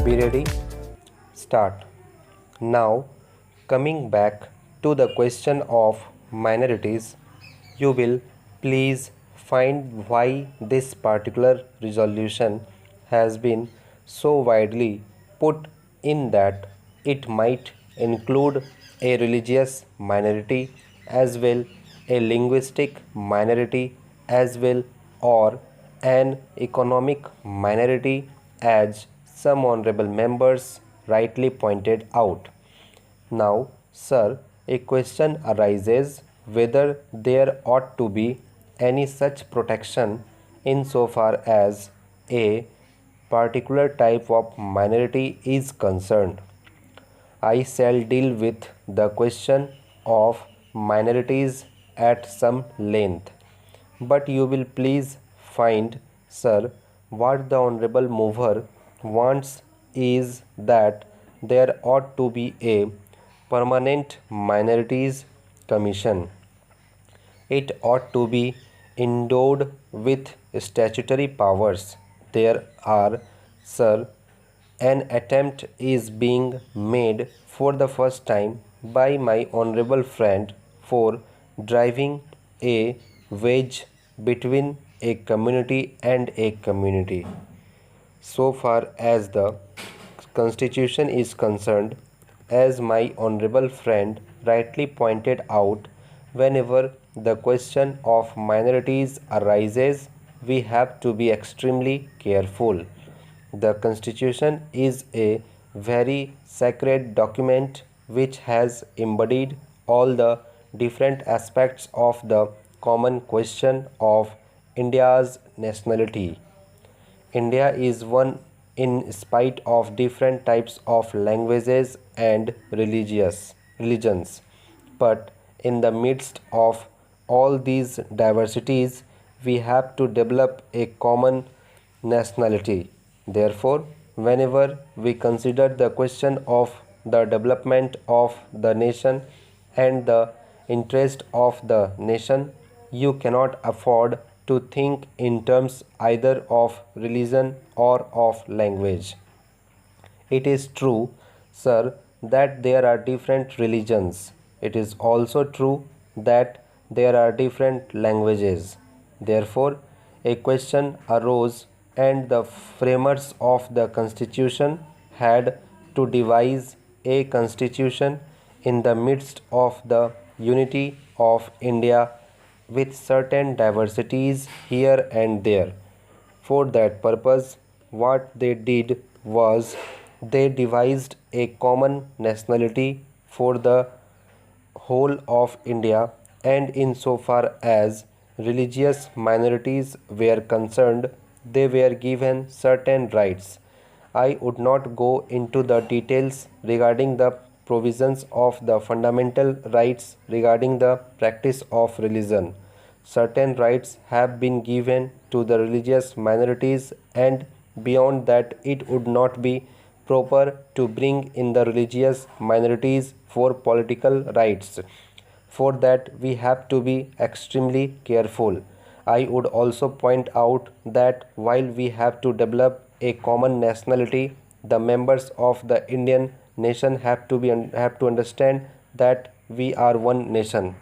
Be ready? Start. Now, coming back to the question of minorities, you will please find why this particular resolution has been so widely put in that it might include a religious minority as well, a linguistic minority as well, or an economic minority, as some honorable members rightly pointed out. Now, sir, a question arises whether there ought to be any such protection insofar as a particular type of minority is concerned. I shall deal with the question of minorities at some length. But you will please find, sir, what the honorable mover wants is that there ought to be a permanent minorities commission. It ought to be endowed with statutory powers. There are, sir, an attempt is being made for the first time by my honorable friend for driving a wedge between a community and a community. So far as the Constitution is concerned, as my honorable friend rightly pointed out, whenever the question of minorities arises, we have to be extremely careful. The Constitution is a very sacred document which has embodied all the different aspects of the common question of India's nationality. India is one in spite of different types of languages and religions. But in the midst of all these diversities, we have to develop a common nationality. Therefore, whenever we consider the question of the development of the nation and the interest of the nation, you cannot afford to think in terms either of religion or of language. It is true, sir, that there are different religions. It is also true that there are different languages. Therefore, a question arose, and the framers of the Constitution had to devise a constitution in the midst of the unity of India with certain diversities here and there. For that purpose, what they did was they devised a common nationality for the whole of India, and insofar as religious minorities were concerned, they were given certain rights. I would not go into the details regarding the provisions of the fundamental rights regarding the practice of religion. Certain rights have been given to the religious minorities, and beyond that, it would not be proper to bring in the religious minorities for political rights. For that, we have to be extremely careful. I would also point out that while we have to develop a common nationality, the members of the Indian nation have to understand that we are one nation.